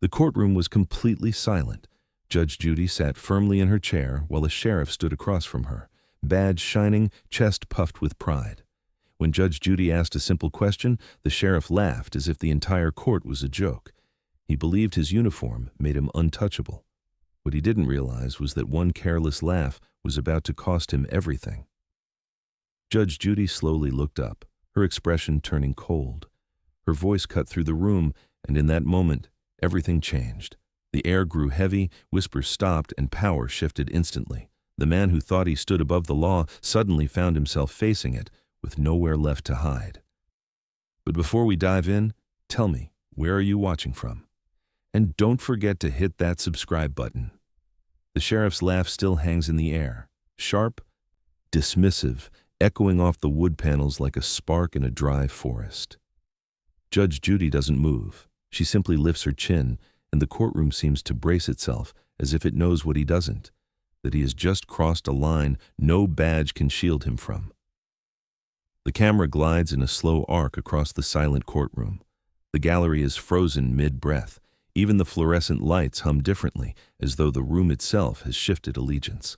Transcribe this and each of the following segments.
The courtroom was completely silent. Judge Judy sat firmly in her chair while a sheriff stood across from her, badge shining, chest puffed with pride. When Judge Judy asked a simple question, the sheriff laughed as if the entire court was a joke. He believed his uniform made him untouchable. What he didn't realize was that one careless laugh was about to cost him everything. Judge Judy slowly looked up, her expression turning cold. Her voice cut through the room, and in that moment, everything changed. The air grew heavy, whispers stopped, and power shifted instantly. The man who thought he stood above the law suddenly found himself facing it, with nowhere left to hide. But before we dive in, tell me, where are you watching from? And don't forget to hit that subscribe button. The sheriff's laugh still hangs in the air, sharp, dismissive, echoing off the wood panels like a spark in a dry forest. Judge Judy doesn't move. She simply lifts her chin, and the courtroom seems to brace itself as if it knows what he doesn't, that he has just crossed a line no badge can shield him from. The camera glides in a slow arc across the silent courtroom. The gallery is frozen mid-breath. Even the fluorescent lights hum differently, as though the room itself has shifted allegiance.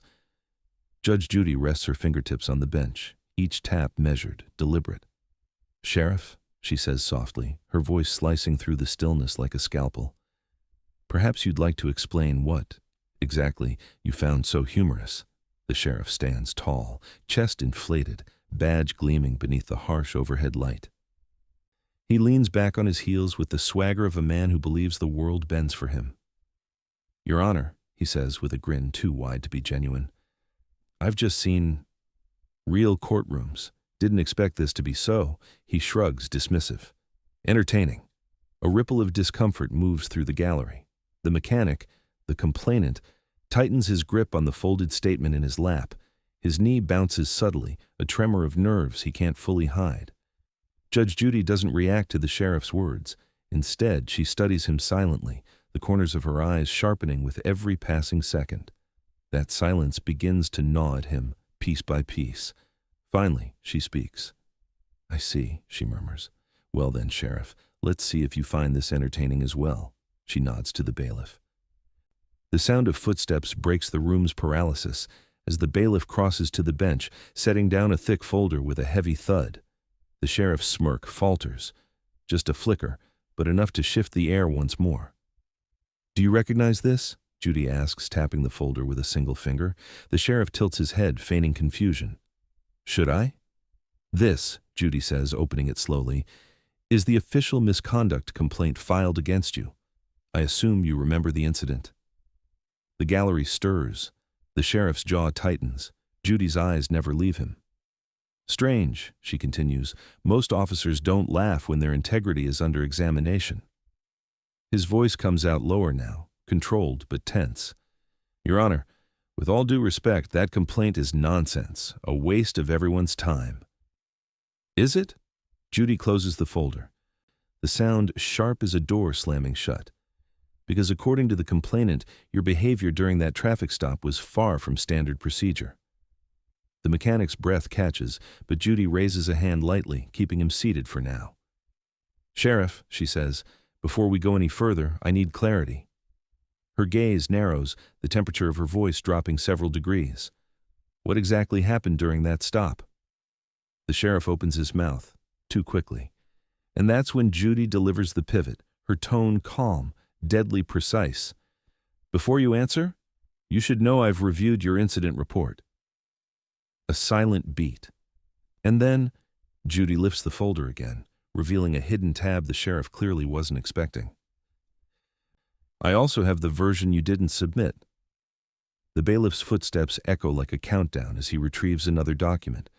Judge Judy rests her fingertips on the bench, each tap measured, deliberate. "Sheriff," she says softly, her voice slicing through the stillness like a scalpel. "Perhaps you'd like to explain what, exactly, you found so humorous." The sheriff stands tall, chest inflated, badge gleaming beneath the harsh overhead light. He leans back on his heels with the swagger of a man who believes the world bends for him. "Your Honor," he says with a grin too wide to be genuine, "I've just seen real courtrooms. Didn't expect this to be so." He shrugs, dismissive. "Entertaining." A ripple of discomfort moves through the gallery. The mechanic, the complainant, tightens his grip on the folded statement in his lap. His knee bounces subtly, a tremor of nerves he can't fully hide. Judge Judy doesn't react to the sheriff's words. Instead, she studies him silently, the corners of her eyes sharpening with every passing second. That silence begins to gnaw at him, piece by piece. Finally, she speaks. "I see," she murmurs. "Well then, Sheriff, let's see if you find this entertaining as well." She nods to the bailiff. The sound of footsteps breaks the room's paralysis as the bailiff crosses to the bench, setting down a thick folder with a heavy thud. The sheriff's smirk falters. Just a flicker, but enough to shift the air once more. "Do you recognize this?" Judy asks, tapping the folder with a single finger. The sheriff tilts his head, feigning confusion. "Should I?" "This," Judy says, opening it slowly, "is the official misconduct complaint filed against you. I assume you remember the incident." The gallery stirs. The sheriff's jaw tightens. Judy's eyes never leave him. "Strange," she continues, "most officers don't laugh when their integrity is under examination." His voice comes out lower now, controlled but tense. "Your Honor, with all due respect, that complaint is nonsense, a waste of everyone's time." "Is it?" Judy closes the folder. The sound sharp as a door slamming shut. "Because according to the complainant, your behavior during that traffic stop was far from standard procedure." The mechanic's breath catches, but Judy raises a hand lightly, keeping him seated for now. "Sheriff," she says, "before we go any further, I need clarity." Her gaze narrows, the temperature of her voice dropping several degrees. "What exactly happened during that stop?" The sheriff opens his mouth, too quickly. And that's when Judy delivers the pivot, her tone calm, deadly precise. "Before you answer, you should know I've reviewed your incident report." A silent beat. And then, Judy lifts the folder again, revealing a hidden tab the sheriff clearly wasn't expecting. "I also have the version you didn't submit." The bailiff's footsteps echo like a countdown as he retrieves another document.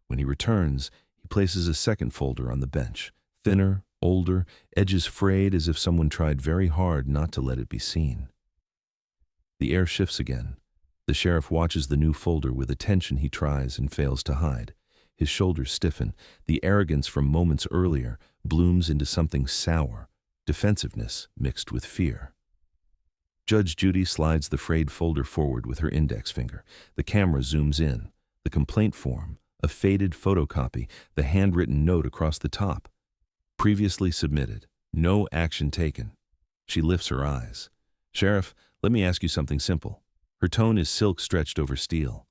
When he returns, he places a second folder on the bench, thinner, older, edges frayed as if someone tried very hard not to let it be seen. The air shifts again. The sheriff watches the new folder with a tension he tries and fails to hide. His shoulders stiffen. The arrogance from moments earlier blooms into something sour, defensiveness mixed with fear. Judge Judy slides the frayed folder forward with her index finger. The camera zooms in. The complaint form, a faded photocopy, the handwritten note across the top. "Previously submitted. No action taken." She lifts her eyes. "Sheriff, let me ask you something simple." Her tone is silk stretched over steel.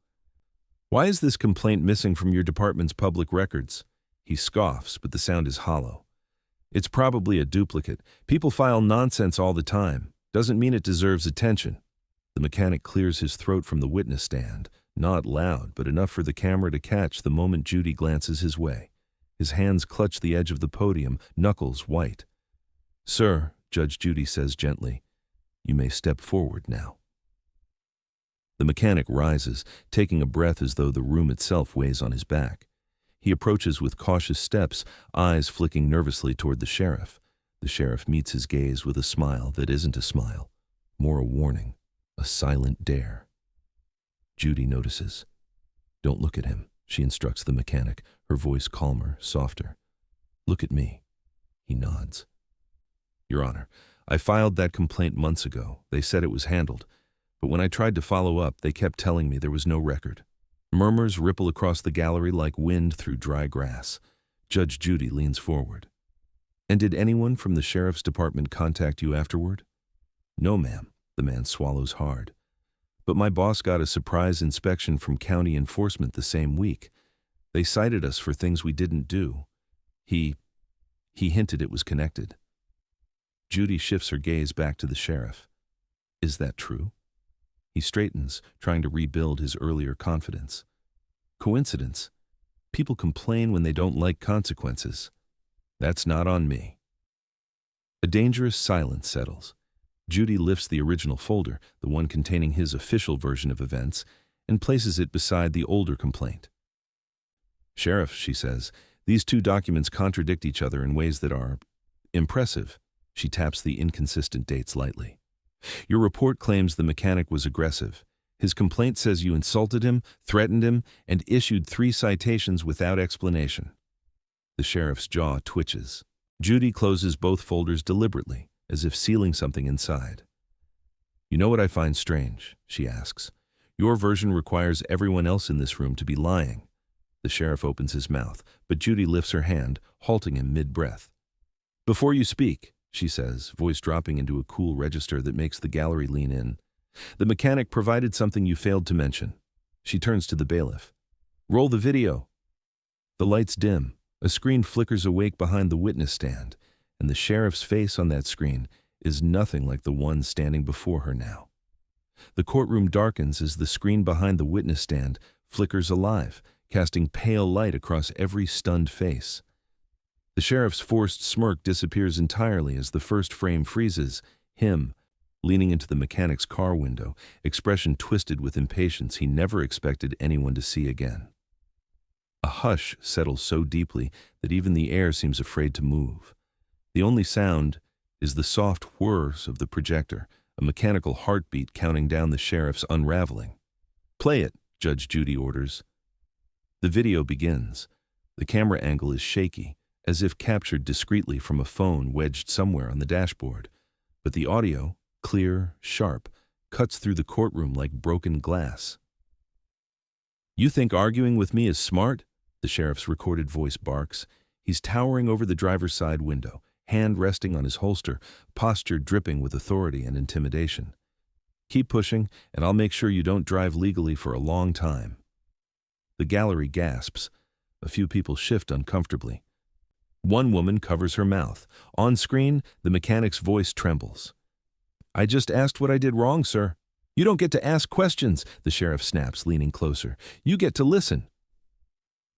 "Why is this complaint missing from your department's public records?" He scoffs, but the sound is hollow. "It's probably a duplicate. People file nonsense all the time. Doesn't mean it deserves attention." The mechanic clears his throat from the witness stand, not loud, but enough for the camera to catch the moment Judy glances his way. His hands clutch the edge of the podium, knuckles white. "Sir," Judge Judy says gently, "you may step forward now." The mechanic rises, taking a breath as though the room itself weighs on his back. He approaches with cautious steps, eyes flicking nervously toward the sheriff. The sheriff meets his gaze with a smile that isn't a smile, more a warning, a silent dare. Judy notices. "Don't look at him," she instructs the mechanic, her voice calmer, softer. "Look at me." He nods. "Your Honor, I filed that complaint months ago. They said it was handled. But when I tried to follow up, they kept telling me there was no record." Murmurs ripple across the gallery like wind through dry grass. Judge Judy leans forward. "And did anyone from the sheriff's department contact you afterward?" "No, ma'am." The man swallows hard. "But my boss got a surprise inspection from county enforcement the same week. They cited us for things we didn't do. He hinted it was connected." Judy shifts her gaze back to the sheriff. "Is that true?" He straightens, trying to rebuild his earlier confidence. "Coincidence? People complain when they don't like consequences. That's not on me." A dangerous silence settles. Judy lifts the original folder, the one containing his official version of events, and places it beside the older complaint. "Sheriff," she says, "these two documents contradict each other in ways that are impressive." She taps the inconsistent dates lightly. "Your report claims the mechanic was aggressive. His complaint says you insulted him, threatened him, and issued 3 citations without explanation." The sheriff's jaw twitches. Judy closes both folders deliberately, as if sealing something inside. "You know what I find strange?" she asks. "Your version requires everyone else in this room to be lying." The sheriff opens his mouth, but Judy lifts her hand, halting him mid-breath. "Before you speak," she says, voice dropping into a cool register that makes the gallery lean in, "the mechanic provided something you failed to mention." She turns to the bailiff. "Roll the video." The lights dim. A screen flickers awake behind the witness stand, and the sheriff's face on that screen is nothing like the one standing before her now. The courtroom darkens as the screen behind the witness stand flickers alive, casting pale light across every stunned face. The sheriff's forced smirk disappears entirely as the first frame freezes, him, leaning into the mechanic's car window, expression twisted with impatience he never expected anyone to see again. A hush settles so deeply that even the air seems afraid to move. The only sound is the soft whirs of the projector, a mechanical heartbeat counting down the sheriff's unraveling. "Play it," Judge Judy orders. The video begins. The camera angle is shaky, as if captured discreetly from a phone wedged somewhere on the dashboard. But the audio, clear, sharp, cuts through the courtroom like broken glass. "You think arguing with me is smart?" the sheriff's recorded voice barks. He's towering over the driver's side window, hand resting on his holster, posture dripping with authority and intimidation. "Keep pushing, and I'll make sure you don't drive legally for a long time." The gallery gasps. A few people shift uncomfortably. One woman covers her mouth. On screen, the mechanic's voice trembles. "I just asked what I did wrong, sir." "You don't get to ask questions," the sheriff snaps, leaning closer. "You get to listen."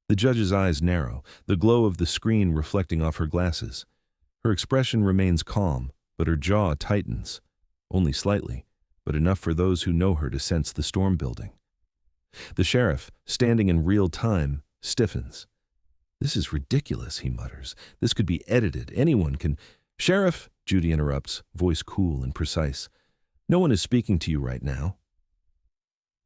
The judge's eyes narrow, the glow of the screen reflecting off her glasses. Her expression remains calm, but her jaw tightens. Only slightly, but enough for those who know her to sense the storm building. The sheriff, standing in real time, stiffens. "This is ridiculous," he mutters. "This could be edited. Anyone can—" "Sheriff," Judy interrupts, voice cool and precise. "No one is speaking to you right now."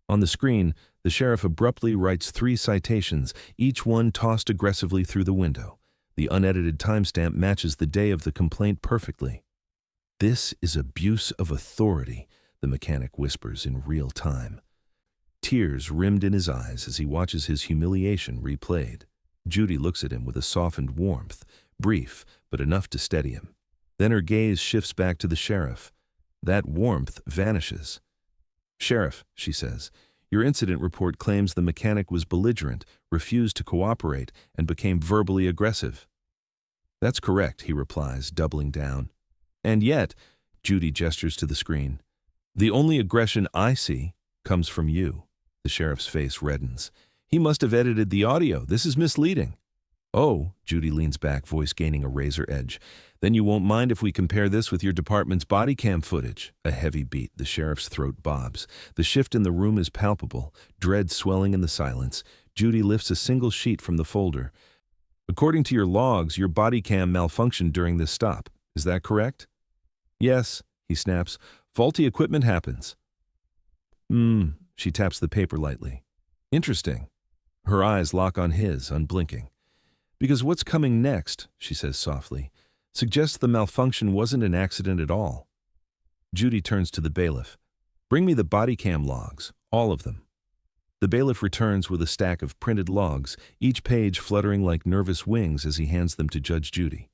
On the screen, the sheriff abruptly writes 3 citations, each one tossed aggressively through the window. The unedited timestamp matches the day of the complaint perfectly. "This is abuse of authority," the mechanic whispers in real time. Tears rimmed in his eyes as he watches his humiliation replayed. Judy looks at him with a softened warmth, brief, but enough to steady him. Then her gaze shifts back to the sheriff. That warmth vanishes. "Sheriff," she says, "your incident report claims the mechanic was belligerent, refused to cooperate, and became verbally aggressive." "That's correct," he replies, doubling down. "And yet," Judy gestures to the screen, "the only aggression I see comes from you." The sheriff's face reddens. "He must have edited the audio. This is misleading." "Oh," Judy leans back, voice gaining a razor edge. "Then you won't mind if we compare this with your department's body cam footage?" A heavy beat, the sheriff's throat bobs. The shift in the room is palpable, dread swelling in the silence. Judy lifts a single sheet from the folder. "According to your logs, your body cam malfunctioned during this stop. Is that correct?" "Yes," he snaps. "Faulty equipment happens." She taps the paper lightly. "Interesting." Her eyes lock on his, unblinking. "Because what's coming next," she says softly, "suggests the malfunction wasn't an accident at all." Judy turns to the bailiff. "Bring me the body cam logs, all of them." The bailiff returns with a stack of printed logs, each page fluttering like nervous wings as he hands them to Judge Judy.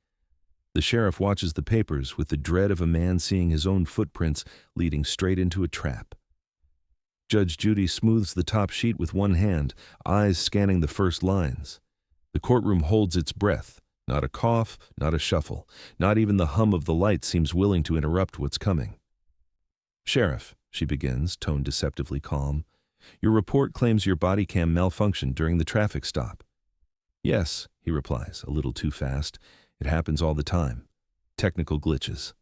The sheriff watches the papers with the dread of a man seeing his own footprints leading straight into a trap. Judge Judy smooths the top sheet with one hand, eyes scanning the first lines. The courtroom holds its breath. Not a cough, not a shuffle. Not even the hum of the light seems willing to interrupt what's coming. "Sheriff," she begins, tone deceptively calm, "your report claims your body cam malfunctioned during the traffic stop." "Yes," he replies, a little too fast. "It happens all the time. Technical glitches."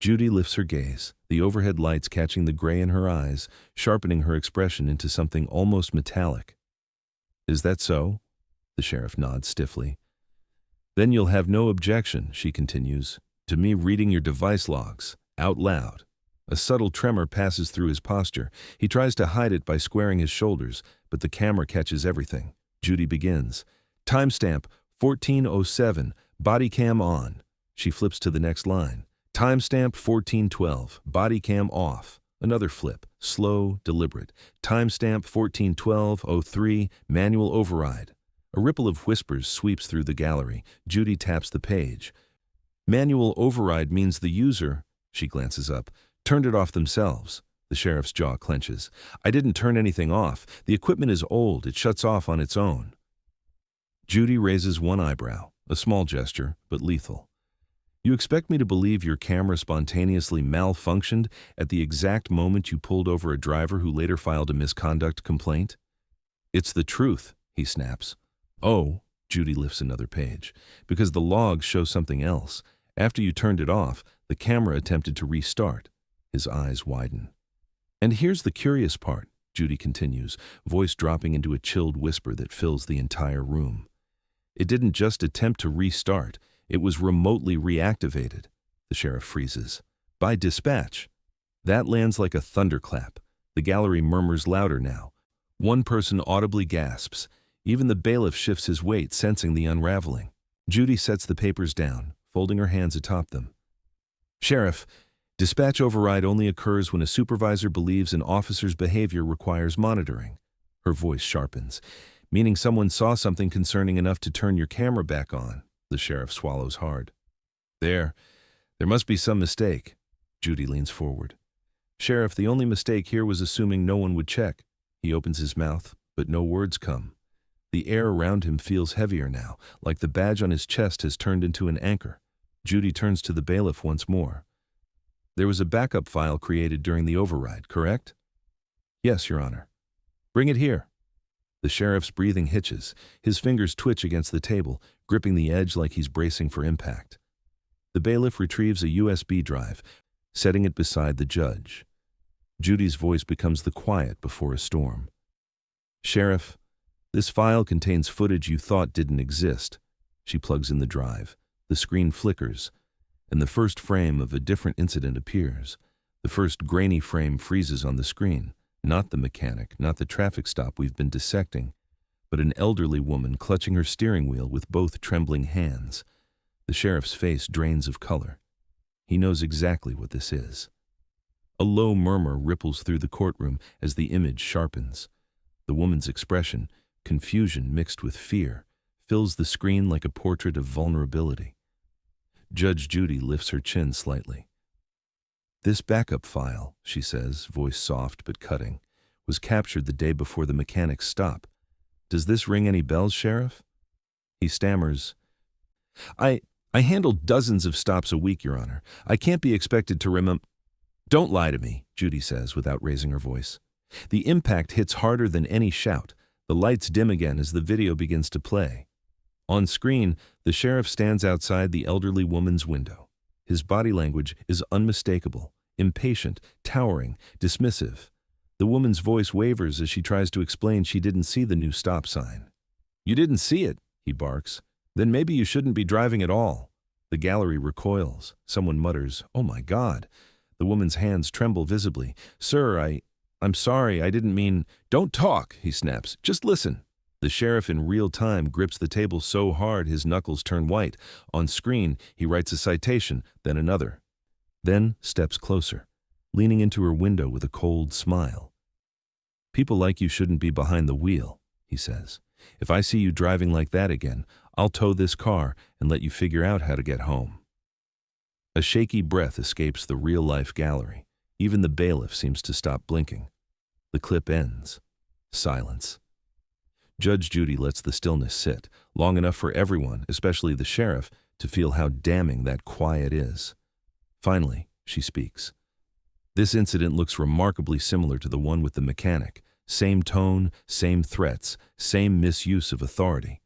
Judy lifts her gaze, the overhead lights catching the gray in her eyes, sharpening her expression into something almost metallic. "Is that so?" The sheriff nods stiffly. "Then you'll have no objection," she continues, "to me reading your device logs, out loud." A subtle tremor passes through his posture. He tries to hide it by squaring his shoulders, but the camera catches everything. Judy begins. "Timestamp 14:07, body cam on." She flips to the next line. "Timestamp 14:12, body cam off." Another flip, slow, deliberate. "Timestamp 14:12:03, manual override." A ripple of whispers sweeps through the gallery. Judy taps the page. "Manual override means the user," she glances up, "turned it off themselves." The sheriff's jaw clenches. "I didn't turn anything off. The equipment is old. It shuts off on its own." Judy raises one eyebrow, a small gesture, but lethal. "You expect me to believe your camera spontaneously malfunctioned at the exact moment you pulled over a driver who later filed a misconduct complaint?" "It's the truth," he snaps. "Oh," Judy lifts another page, "because the logs show something else. After you turned it off, the camera attempted to restart." His eyes widen. "And here's the curious part," Judy continues, voice dropping into a chilled whisper that fills the entire room. "It didn't just attempt to restart. It was remotely reactivated." The sheriff freezes. "By dispatch." That lands like a thunderclap. The gallery murmurs louder now. One person audibly gasps. Even the bailiff shifts his weight, sensing the unraveling. Judy sets the papers down, folding her hands atop them. "Sheriff, dispatch override only occurs when a supervisor believes an officer's behavior requires monitoring." Her voice sharpens. "Meaning someone saw something concerning enough to turn your camera back on." The sheriff swallows hard. There must be some mistake." Judy leans forward. "Sheriff, the only mistake here was assuming no one would check." He opens his mouth, but no words come. The air around him feels heavier now, like the badge on his chest has turned into an anchor. Judy turns to the bailiff once more. "There was a backup file created during the override, correct?" "Yes, Your Honor." "Bring it here." The sheriff's breathing hitches. His fingers twitch against the table, gripping the edge like he's bracing for impact. The bailiff retrieves a USB drive, setting it beside the judge. Judy's voice becomes the quiet before a storm. "Sheriff, this file contains footage you thought didn't exist." She plugs in the drive. The screen flickers, and the first frame of a different incident appears. The first grainy frame freezes on the screen. Not the mechanic, not the traffic stop we've been dissecting, but an elderly woman clutching her steering wheel with both trembling hands. The sheriff's face drains of color. He knows exactly what this is. A low murmur ripples through the courtroom as the image sharpens. The woman's expression, confusion mixed with fear, fills the screen like a portrait of vulnerability. Judge Judy lifts her chin slightly. This backup file, she says, voice soft but cutting, was captured the day before the mechanic's stop. Does this ring any bells, Sheriff? He stammers. I handle dozens of stops a week, Your Honor. I can't be expected to remember. Don't lie to me, Judy says without raising her voice. The impact hits harder than any shout. The lights dim again as the video begins to play. On screen, the sheriff stands outside the elderly woman's window. His body language is unmistakable, impatient, towering, dismissive. The woman's voice wavers as she tries to explain she didn't see the new stop sign. You didn't see it, he barks. Then maybe you shouldn't be driving at all. The gallery recoils. Someone mutters, "Oh my God." The woman's hands tremble visibly. Sir, I'm sorry, I didn't mean. Don't talk, he snaps. Just listen. The sheriff in real time grips the table so hard his knuckles turn white. On screen, he writes a citation, then another. Then steps closer, leaning into her window with a cold smile. People like you shouldn't be behind the wheel, he says. If I see you driving like that again, I'll tow this car and let you figure out how to get home. A shaky breath escapes the real-life gallery. Even the bailiff seems to stop blinking. The clip ends. Silence. Judge Judy lets the stillness sit, long enough for everyone, especially the sheriff, to feel how damning that quiet is. Finally, she speaks. This incident looks remarkably similar to the one with the mechanic. Same tone, same threats, same misuse of authority.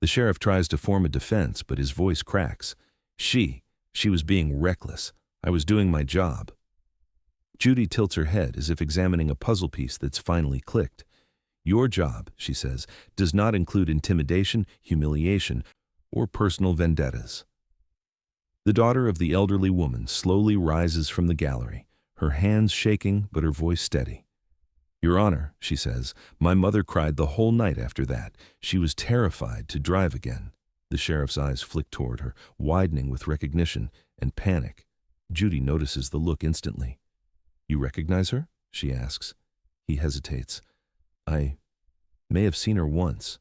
The sheriff tries to form a defense, but his voice cracks. She was being reckless. I was doing my job. Judy tilts her head as if examining a puzzle piece that's finally clicked. Your job, she says, does not include intimidation, humiliation, or personal vendettas. The daughter of the elderly woman slowly rises from the gallery, her hands shaking but her voice steady. Your Honor, she says, my mother cried the whole night after that. She was terrified to drive again. The sheriff's eyes flick toward her, widening with recognition and panic. Judy notices the look instantly. You recognize her? She asks. He hesitates. I may have seen her once.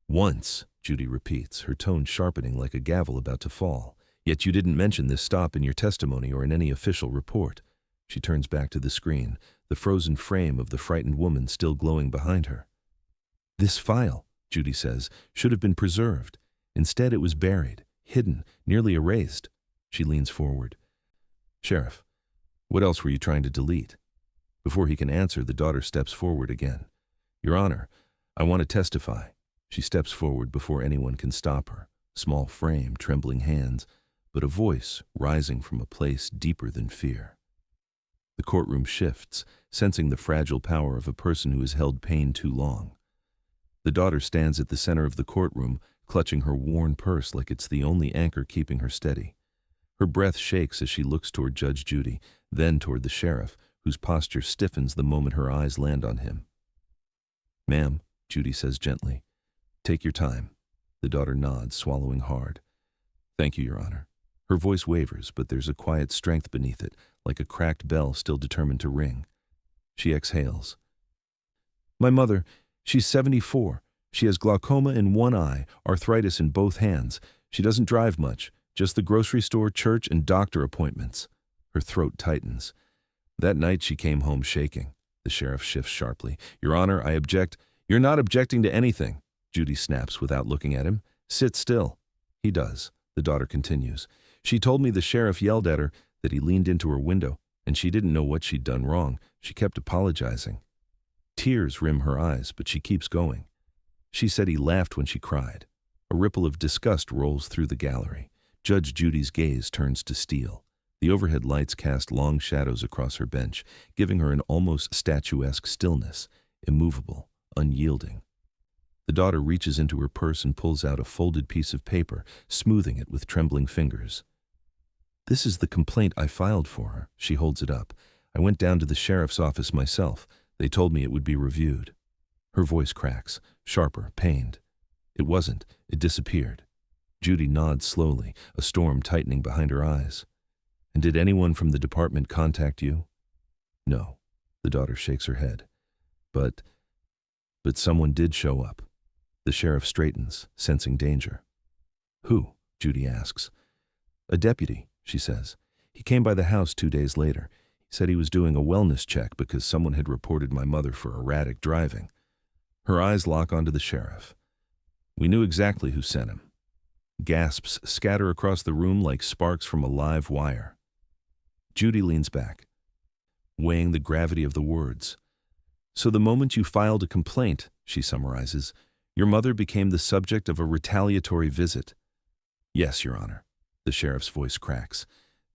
Once, Judy repeats, her tone sharpening like a gavel about to fall. Yet you didn't mention this stop in your testimony or in any official report. She turns back to the screen, the frozen frame of the frightened woman still glowing behind her. This file, Judy says, should have been preserved. Instead, it was buried, hidden, nearly erased. She leans forward. Sheriff, what else were you trying to delete? Before he can answer, the daughter steps forward again. Your Honor, I want to testify. She steps forward before anyone can stop her. Small frame, trembling hands, but a voice rising from a place deeper than fear. The courtroom shifts, sensing the fragile power of a person who has held pain too long. The daughter stands at the center of the courtroom, clutching her worn purse like it's the only anchor keeping her steady. Her breath shakes as she looks toward Judge Judy, then toward the sheriff, whose posture stiffens the moment her eyes land on him. Ma'am, Judy says gently, take your time. The daughter nods, swallowing hard. Thank you, Your Honor. Her voice wavers, but there's a quiet strength beneath it, like a cracked bell still determined to ring. She exhales. My mother, she's 74. She has glaucoma in one eye, arthritis in both hands. She doesn't drive much, just the grocery store, church, and doctor appointments. Her throat tightens. That night she came home shaking. The sheriff shifts sharply. Your Honor, I object. You're not objecting to anything, Judy snaps without looking at him. Sit still. He does. The daughter continues. She told me the sheriff yelled at her, that he leaned into her window, and she didn't know what she'd done wrong. She kept apologizing. Tears rim her eyes, but she keeps going. She said he laughed when she cried. A ripple of disgust rolls through the gallery. Judge Judy's gaze turns to steel. The overhead lights cast long shadows across her bench, giving her an almost statuesque stillness, immovable, unyielding. The daughter reaches into her purse and pulls out a folded piece of paper, smoothing it with trembling fingers. This is the complaint I filed for her. She holds it up. I went down to the sheriff's office myself. They told me it would be reviewed. Her voice cracks, sharper, pained. It wasn't. It disappeared. Judy nods slowly, a storm tightening behind her eyes. And did anyone from the department contact you? No. The daughter shakes her head. But someone did show up. The sheriff straightens, sensing danger. Who? Judy asks. A deputy, she says. He came by the house 2 days later. He said he was doing a wellness check because someone had reported my mother for erratic driving. Her eyes lock onto the sheriff. We knew exactly who sent him. Gasps scatter across the room like sparks from a live wire. Judy leans back, weighing the gravity of the words. So the moment you filed a complaint, she summarizes, your mother became the subject of a retaliatory visit. Yes, Your Honor. The sheriff's voice cracks.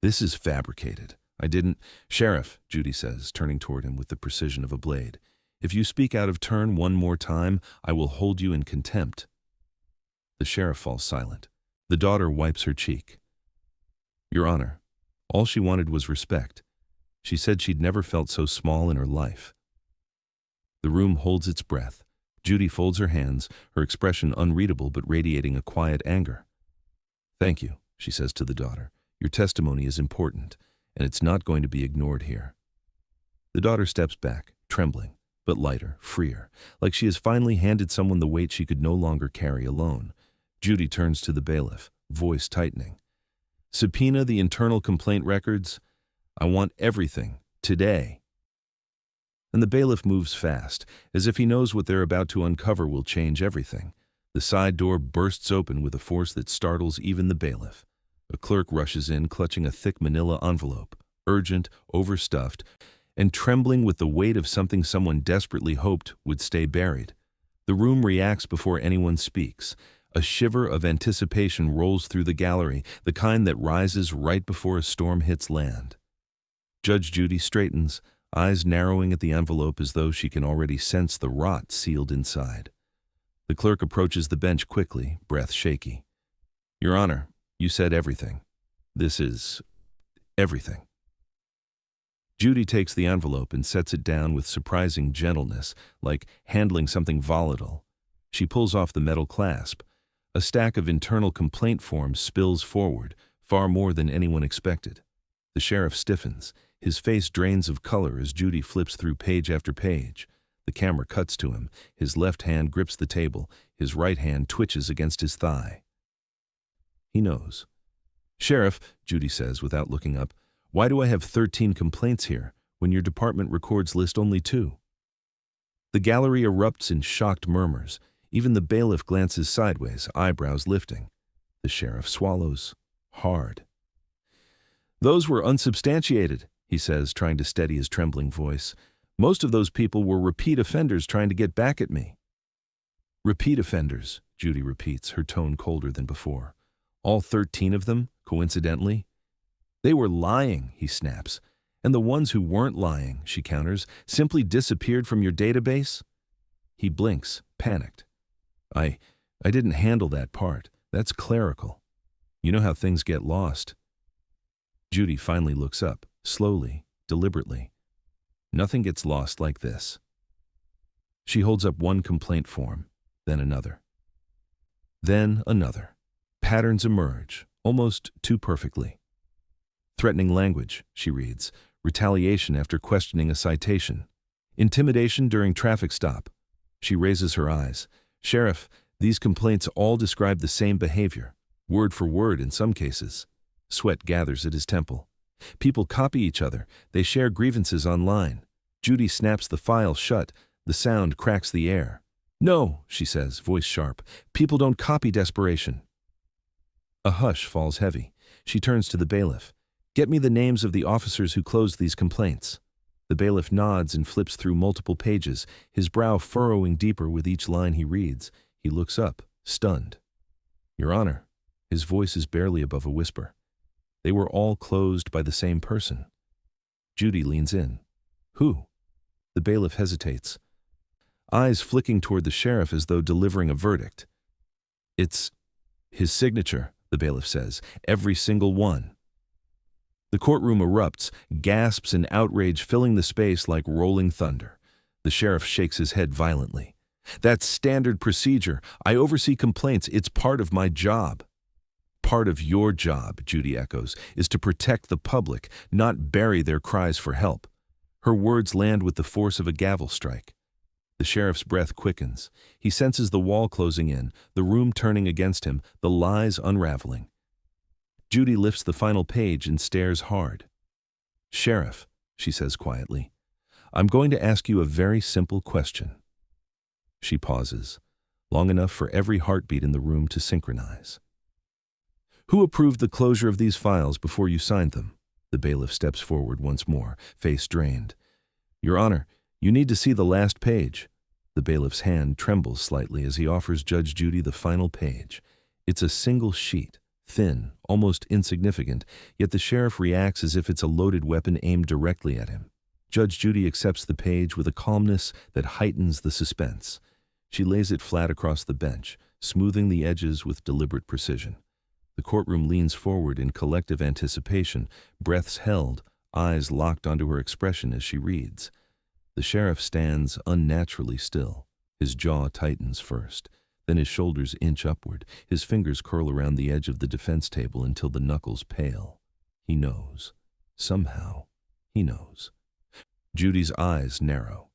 This is fabricated. I didn't— Sheriff, Judy says, turning toward him with the precision of a blade. If you speak out of turn one more time, I will hold you in contempt. The sheriff falls silent. The daughter wipes her cheek. Your Honor, all she wanted was respect. She said she'd never felt so small in her life. The room holds its breath. Judy folds her hands, her expression unreadable but radiating a quiet anger. Thank you, she says to the daughter. Your testimony is important, and it's not going to be ignored here. The daughter steps back, trembling, but lighter, freer, like she has finally handed someone the weight she could no longer carry alone. Judy turns to the bailiff, voice tightening. Subpoena the internal complaint records. I want everything, today. And the bailiff moves fast, as if he knows what they're about to uncover will change everything. The side door bursts open with a force that startles even the bailiff. A clerk rushes in, clutching a thick manila envelope, urgent, overstuffed, and trembling with the weight of something someone desperately hoped would stay buried. The room reacts before anyone speaks. A shiver of anticipation rolls through the gallery, the kind that rises right before a storm hits land. Judge Judy straightens, eyes narrowing at the envelope as though she can already sense the rot sealed inside. The clerk approaches the bench quickly, breath shaky. Your Honor, you said everything. This is everything. Judy takes the envelope and sets it down with surprising gentleness, like handling something volatile. She pulls off the metal clasp. A stack of internal complaint forms spills forward, far more than anyone expected. The sheriff stiffens. His face drains of color as Judy flips through page after page. The camera cuts to him. His left hand grips the table. His right hand twitches against his thigh. He knows. Sheriff, Judy says without looking up, why do I have 13 complaints here when your department records list only 2? The gallery erupts in shocked murmurs. Even the bailiff glances sideways, eyebrows lifting. The sheriff swallows hard. Those were unsubstantiated, he says, trying to steady his trembling voice. Most of those people were repeat offenders trying to get back at me. Repeat offenders, Judy repeats, her tone colder than before. All 13 of them, coincidentally? They were lying, he snaps. And the ones who weren't lying, she counters, simply disappeared from your database? He blinks, panicked. I didn't handle that part. That's clerical. You know how things get lost. Judy finally looks up, slowly, deliberately. Nothing gets lost like this. She holds up one complaint form, then another. Then another. Patterns emerge, almost too perfectly. Threatening language, she reads. Retaliation after questioning a citation. Intimidation during traffic stop. She raises her eyes. Sheriff, these complaints all describe the same behavior, word for word in some cases. Sweat gathers at his temple. People copy each other. They share grievances online. Judy snaps the file shut. The sound cracks the air. No, she says, voice sharp. People don't copy desperation. A hush falls heavy. She turns to the bailiff. Get me the names of the officers who closed these complaints. The bailiff nods and flips through multiple pages, his brow furrowing deeper with each line he reads. He looks up, stunned. Your Honor, his voice is barely above a whisper. They were all closed by the same person. Judy leans in. Who? The bailiff hesitates, eyes flicking toward the sheriff as though delivering a verdict. It's his signature, the bailiff says, every single one. The courtroom erupts, gasps and outrage filling the space like rolling thunder. The sheriff shakes his head violently. That's standard procedure. I oversee complaints. It's part of my job. Part of your job, Judy echoes, is to protect the public, not bury their cries for help. Her words land with the force of a gavel strike. The sheriff's breath quickens. He senses the wall closing in, the room turning against him, the lies unraveling. Judy lifts the final page and stares hard. "Sheriff," she says quietly, "I'm going to ask you a very simple question." She pauses, long enough for every heartbeat in the room to synchronize. "Who approved the closure of these files before you signed them?" The bailiff steps forward once more, face drained. "Your Honor, you need to see the last page." The bailiff's hand trembles slightly as he offers Judge Judy the final page. It's a single sheet, thin, almost insignificant, yet the sheriff reacts as if it's a loaded weapon aimed directly at him. Judge Judy accepts the page with a calmness that heightens the suspense. She lays it flat across the bench, smoothing the edges with deliberate precision. The courtroom leans forward in collective anticipation, breaths held, eyes locked onto her expression as she reads. The sheriff stands unnaturally still. His jaw tightens first, then his shoulders inch upward. His fingers curl around the edge of the defense table until the knuckles pale. He knows. Somehow, he knows. Judy's eyes narrow.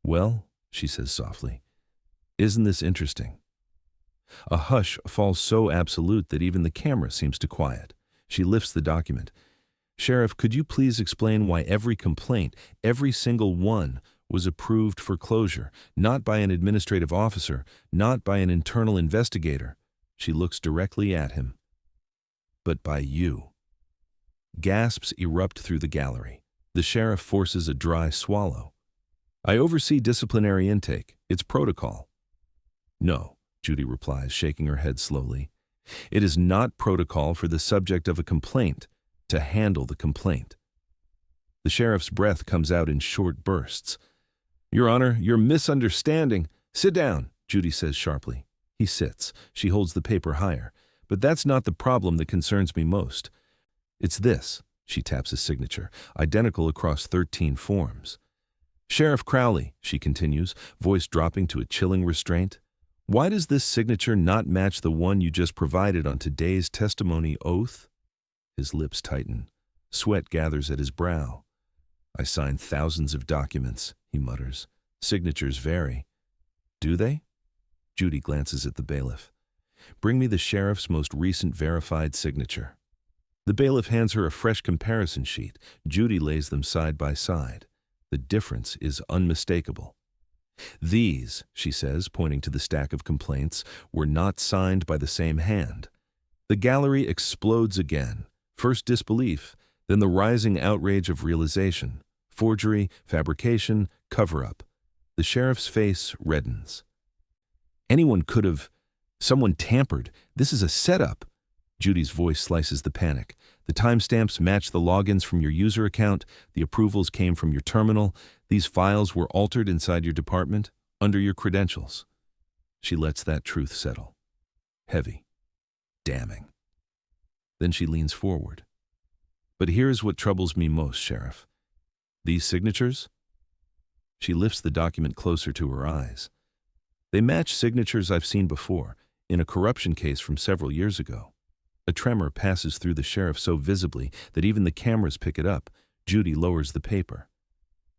"Well," she says softly, "isn't this interesting?" A hush falls so absolute that even the camera seems to quiet. She lifts the document. "Sheriff, could you please explain why every complaint, every single one, was approved for closure, not by an administrative officer, not by an internal investigator?" She looks directly at him. "But by you." Gasps erupt through the gallery. The sheriff forces a dry swallow. "I oversee disciplinary intake. It's protocol." "No," Judy replies, shaking her head slowly. "It is not protocol for the subject of a complaint to handle the complaint." The sheriff's breath comes out in short bursts. "Your Honor, you're misunderstanding." "Sit down," Judy says sharply. He sits. She holds the paper higher. "But that's not the problem that concerns me most. It's this." She taps his signature, identical across 13 forms. "Sheriff Crowley," she continues, voice dropping to a chilling restraint, "why does this signature not match the one you just provided on today's testimony oath?" His lips tighten. Sweat gathers at his brow. "I sign thousands of documents," he mutters. "Signatures vary." "Do they?" Judy glances at the bailiff. "Bring me the sheriff's most recent verified signature." The bailiff hands her a fresh comparison sheet. Judy lays them side by side. The difference is unmistakable. "These," she says, pointing to the stack of complaints, "were not signed by the same hand." The gallery explodes again. First disbelief, then the rising outrage of realization. Forgery, fabrication, cover-up. The sheriff's face reddens. "Anyone could have. Someone tampered. This is a setup." Judy's voice slices the panic. "The timestamps match the logins from your user account. The approvals came from your terminal. These files were altered inside your department, under your credentials." She lets that truth settle. Heavy. Damning. Then she leans forward. "But here's what troubles me most, Sheriff. These signatures?" She lifts the document closer to her eyes. "They match signatures I've seen before, in a corruption case from several years ago." A tremor passes through the sheriff so visibly that even the cameras pick it up. Judy lowers the paper.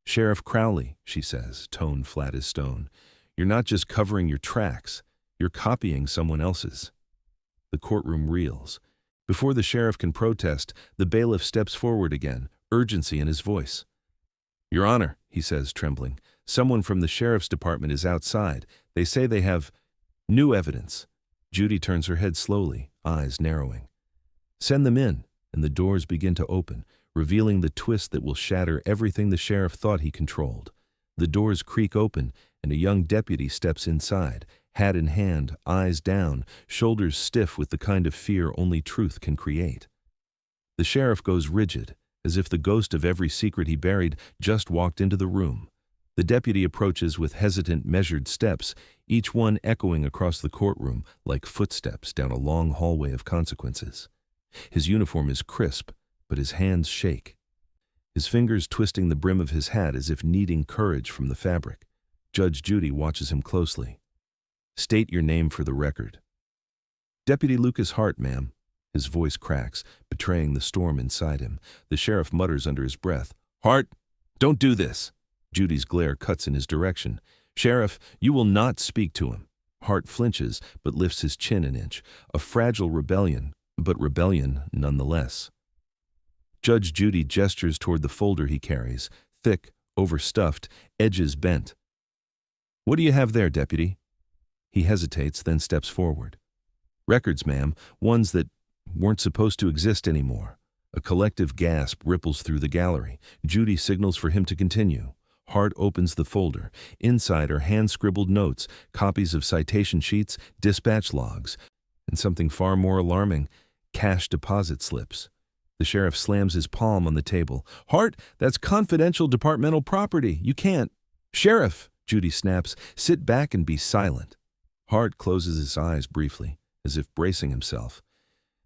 "Sheriff Crowley," she says, tone flat as stone, "you're not just covering your tracks, you're copying someone else's." The courtroom reels. Before the sheriff can protest, the bailiff steps forward again, urgency in his voice. "Your Honor," he says, trembling, "someone from the sheriff's department is outside. They say they have new evidence." Judy turns her head slowly, eyes narrowing. "Send them in," and the doors begin to open, revealing the twist that will shatter everything the sheriff thought he controlled. The doors creak open, and a young deputy steps inside, hat in hand, eyes down, shoulders stiff with the kind of fear only truth can create. The sheriff goes rigid, as if the ghost of every secret he buried just walked into the room. The deputy approaches with hesitant, measured steps, each one echoing across the courtroom like footsteps down a long hallway of consequences. His uniform is crisp, but his hands shake. His fingers twisting the brim of his hat as if kneading courage from the fabric. Judge Judy watches him closely. "State your name for the record." "Deputy Lucas Hart, ma'am." His voice cracks, betraying the storm inside him. The sheriff mutters under his breath, "Hart, don't do this." Judy's glare cuts in his direction. "Sheriff, you will not speak to him." Hart flinches, but lifts his chin an inch. A fragile rebellion, but rebellion nonetheless. Judge Judy gestures toward the folder he carries, thick, overstuffed, edges bent. "What do you have there, Deputy?" He hesitates, then steps forward. "Records, ma'am, ones that weren't supposed to exist anymore." A collective gasp ripples through the gallery. Judy signals for him to continue. Hart opens the folder. Inside are hand-scribbled notes, copies of citation sheets, dispatch logs, and something far more alarming, cash deposit slips. The sheriff slams his palm on the table. "Hart, that's confidential departmental property. You can't—" "Sheriff!" Judy snaps. "Sit back and be silent." Hart closes his eyes briefly, as if bracing himself.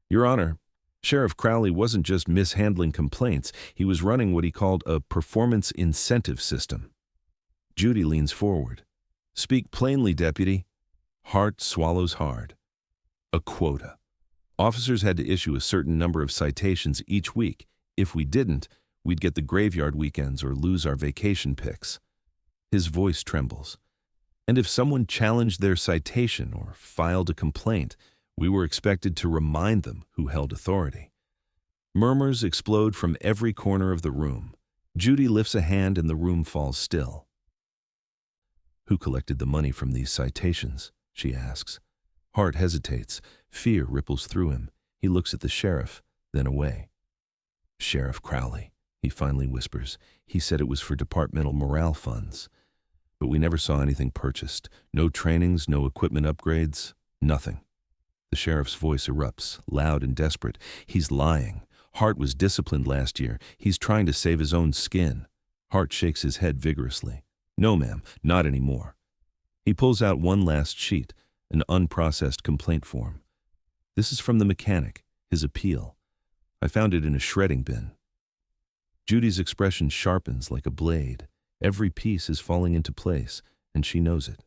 "Your Honor, Sheriff Crowley wasn't just mishandling complaints. He was running what he called a performance incentive system." Judy leans forward. "Speak plainly, Deputy." Hart swallows hard. "A quota. Officers had to issue a certain number of citations each week. If we didn't, we'd get the graveyard weekends or lose our vacation pics." His voice trembles. "And if someone challenged their citation or filed a complaint, we were expected to remind them who held authority." Murmurs explode from every corner of the room. Judy lifts a hand and the room falls still. "Who collected the money from these citations?" she asks. Hart hesitates. Fear ripples through him. He looks at the sheriff, then away. "Sheriff Crowley," he finally whispers. "He said it was for departmental morale funds. But we never saw anything purchased. No trainings, no equipment upgrades, nothing." The sheriff's voice erupts, loud and desperate. "He's lying. Hart was disciplined last year. He's trying to save his own skin." Hart shakes his head vigorously. "No, ma'am, not anymore." He pulls out one last sheet, an unprocessed complaint form. "This is from the mechanic, his appeal. I found it in a shredding bin." Judy's expression sharpens like a blade. Every piece is falling into place, and she knows it.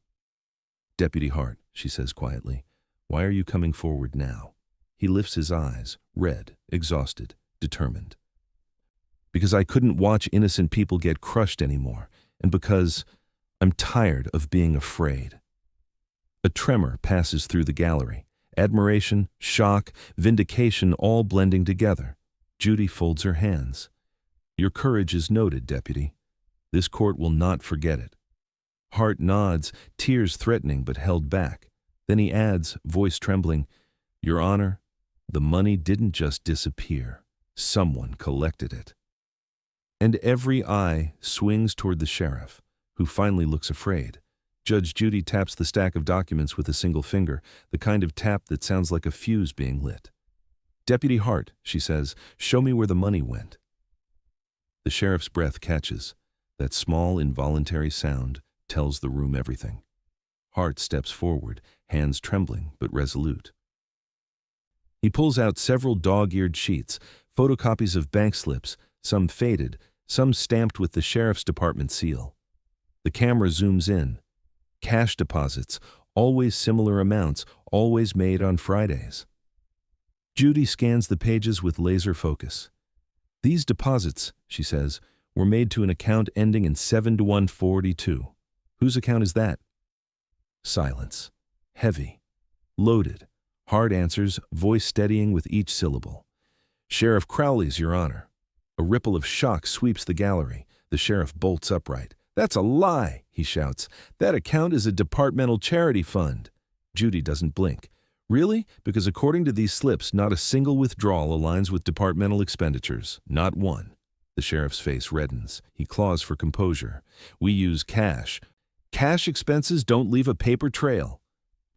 "Deputy Hart," she says quietly, "why are you coming forward now?" He lifts his eyes, red, exhausted, determined. "Because I couldn't watch innocent people get crushed anymore, and because I'm tired of being afraid." A tremor passes through the gallery. Admiration, shock, vindication all blending together. Judy folds her hands. "Your courage is noted, Deputy. This court will not forget it." Hart nods, tears threatening but held back. Then he adds, voice trembling, "Your Honor, the money didn't just disappear. Someone collected it." And every eye swings toward the sheriff, who finally looks afraid. Judge Judy taps the stack of documents with a single finger, the kind of tap that sounds like a fuse being lit. "Deputy Hart," she says, "show me where the money went." The sheriff's breath catches. That small, involuntary sound tells the room everything. Hart steps forward, hands trembling but resolute. He pulls out several dog-eared sheets, photocopies of bank slips, some faded, some stamped with the sheriff's department seal. The camera zooms in. Cash deposits, always similar amounts, always made on Fridays. Judy scans the pages with laser focus. "These deposits," she says, "were made to an account ending in 7-1-42. Whose account is that?" Silence. Heavy. Loaded. Hart answers, voice steadying with each syllable. "Sheriff Crowley's, Your Honor." A ripple of shock sweeps the gallery. The sheriff bolts upright. "That's a lie," he shouts. "That account is a departmental charity fund." Judy doesn't blink. "Really? Because according to these slips, not a single withdrawal aligns with departmental expenditures. Not one." The sheriff's face reddens. He claws for composure. "We use cash. Cash expenses don't leave a paper trail."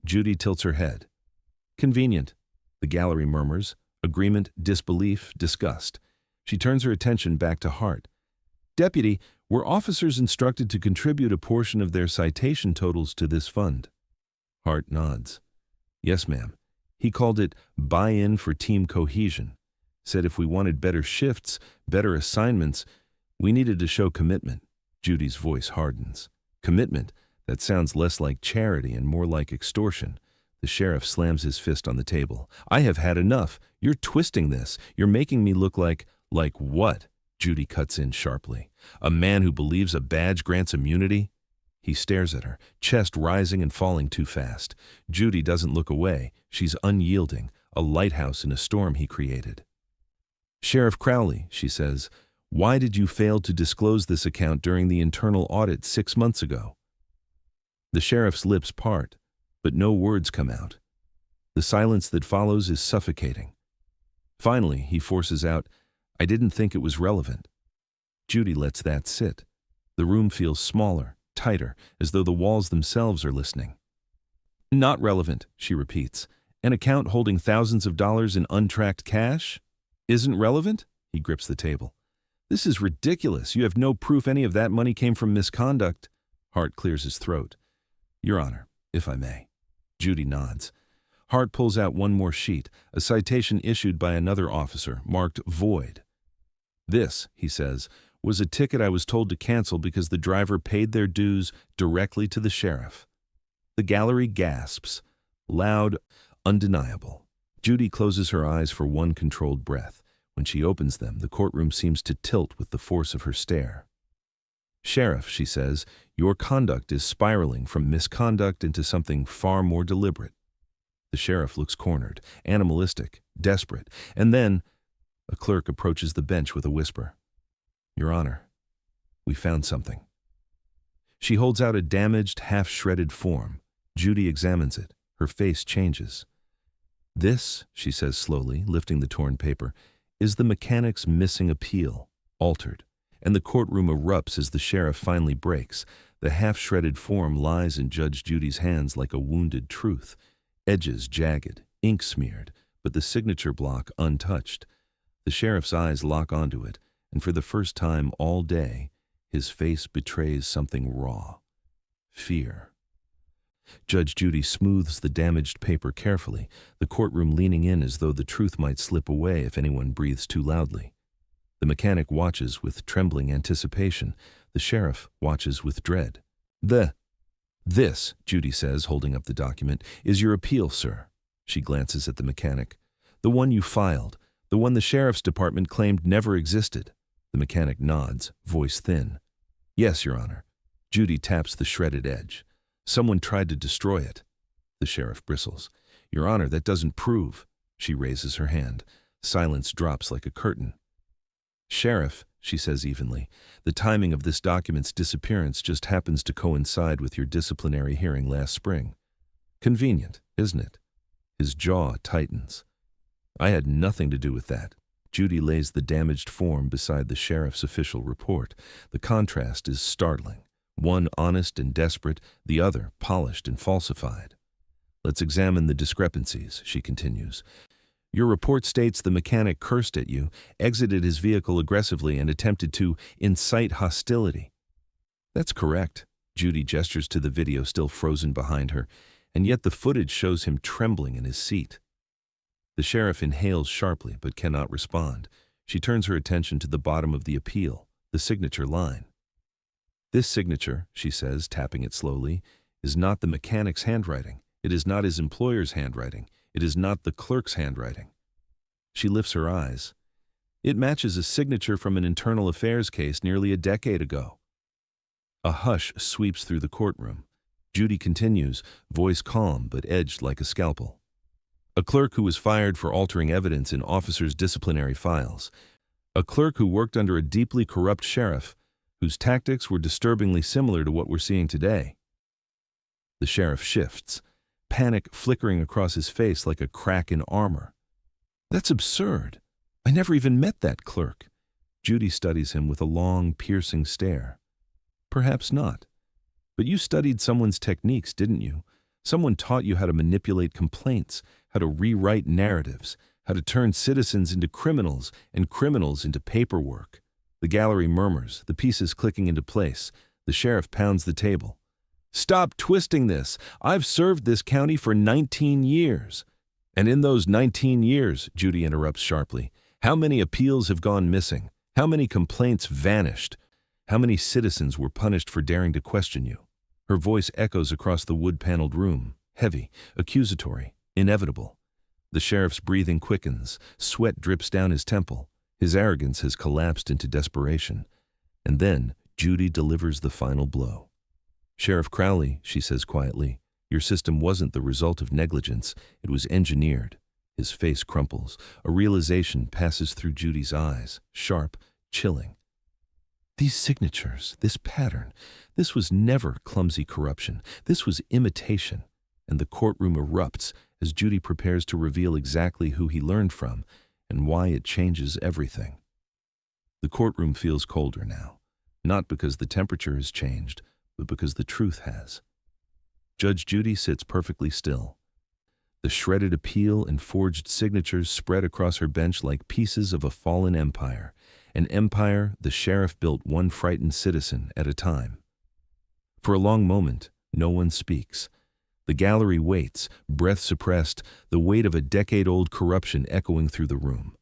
Judy tilts her head. "Convenient," the gallery murmurs. Agreement, disbelief, disgust. She turns her attention back to Hart. "Deputy, were officers instructed to contribute a portion of their citation totals to this fund?" Hart nods. "Yes, ma'am. He called it buy-in for team cohesion. Said if we wanted better shifts, better assignments, we needed to show commitment." Judy's voice hardens. "Commitment? That sounds less like charity and more like extortion." The sheriff slams his fist on the table. "I have had enough. You're twisting this. You're making me look like..." "Like what?" Judy cuts in sharply. "A man who believes a badge grants immunity?" He stares at her, chest rising and falling too fast. Judy doesn't look away. She's unyielding, a lighthouse in a storm he created. "Sheriff Crowley," she says, "why did you fail to disclose this account during the internal audit 6 months ago?" The sheriff's lips part, but no words come out. The silence that follows is suffocating. Finally, he forces out, "I didn't think it was relevant." Judy lets that sit. The room feels smaller, tighter, as though the walls themselves are listening. "Not relevant," she repeats. "An account holding thousands of dollars in untracked cash? Isn't relevant?" He grips the table. "This is ridiculous. You have no proof any of that money came from misconduct." Hart clears his throat. "Your Honor, if I may." Judy nods. Hart pulls out one more sheet, a citation issued by another officer, marked void. "This," he says, "was a ticket I was told to cancel because the driver paid their dues directly to the sheriff." The gallery gasps. Loud, undeniable. Judy closes her eyes for one controlled breath. When she opens them, the courtroom seems to tilt with the force of her stare. "Sheriff," she says, "your conduct is spiraling from misconduct into something far more deliberate." The sheriff looks cornered, animalistic, desperate, and then a clerk approaches the bench with a whisper. "Your Honor, we found something." She holds out a damaged, half-shredded form. Judy examines it. Her face changes. "This," she says slowly, lifting the torn paper, "is the mechanic's missing appeal, altered." And the courtroom erupts as the sheriff finally breaks. The half-shredded form lies in Judge Judy's hands like a wounded truth. Edges jagged, ink smeared, but the signature block untouched. The sheriff's eyes lock onto it, and for the first time all day, his face betrays something raw. Fear. Judge Judy smooths the damaged paper carefully, the courtroom leaning in as though the truth might slip away if anyone breathes too loudly. The mechanic watches with trembling anticipation. The sheriff watches with dread. This, Judy says, holding up the document, "is your appeal, sir." She glances at the mechanic. "The one you filed, the one the sheriff's department claimed never existed." The mechanic nods, voice thin. "Yes, Your Honor." Judy taps the shredded edge. "Someone tried to destroy it." The sheriff bristles. "Your Honor, that doesn't prove." She raises her hand. Silence drops like a curtain. "Sheriff," she says evenly, "the timing of this document's disappearance just happens to coincide with your disciplinary hearing last spring. Convenient, isn't it?" His jaw tightens. "I had nothing to do with that." Judy lays the damaged form beside the sheriff's official report. The contrast is startling. One honest and desperate, the other polished and falsified. "Let's examine the discrepancies," she continues. "Your report states the mechanic cursed at you, exited his vehicle aggressively, and attempted to incite hostility." "That's correct." Judy gestures to the video still frozen behind her, and yet the footage shows him trembling in his seat. The sheriff inhales sharply but cannot respond. She turns her attention to the bottom of the appeal, the signature line. "This signature," she says, tapping it slowly, "is not the mechanic's handwriting. It is not his employer's handwriting. It is not the clerk's handwriting." She lifts her eyes. "It matches a signature from an internal affairs case nearly a decade ago." A hush sweeps through the courtroom. Judy continues, voice calm but edged like a scalpel. "A clerk who was fired for altering evidence in officers' disciplinary files. A clerk who worked under a deeply corrupt sheriff, whose tactics were disturbingly similar to what we're seeing today." The sheriff shifts, panic flickering across his face like a crack in armor. "That's absurd. I never even met that clerk." Judy studies him with a long, piercing stare. "Perhaps not. But you studied someone's techniques, didn't you? Someone taught you how to manipulate complaints, how to rewrite narratives, how to turn citizens into criminals and criminals into paperwork." The gallery murmurs, the pieces clicking into place. The sheriff pounds the table. "Stop twisting this. I've served this county for 19 years. "And in those 19 years, Judy interrupts sharply, "how many appeals have gone missing? How many complaints vanished? How many citizens were punished for daring to question you?" Her voice echoes across the wood-paneled room, heavy, accusatory, inevitable. The sheriff's breathing quickens, sweat drips down his temple. His arrogance has collapsed into desperation. And then Judy delivers the final blow. "Sheriff Crowley," she says quietly, "your system wasn't the result of negligence. It was engineered. His face crumples. A realization passes through Judy's eyes, sharp, chilling. These signatures, this pattern, this was never clumsy corruption. This was imitation. And the courtroom erupts as Judy prepares to reveal exactly who he learned from and why it changes everything. The courtroom feels colder now, not because the temperature has changed, but because the truth has. Judge Judy sits perfectly still. The shredded appeal and forged signatures spread across her bench like pieces of a fallen empire, an empire the sheriff built one frightened citizen at a time. For a long moment, no one speaks. The gallery waits, breath suppressed, the weight of a decade-old corruption echoing through the room.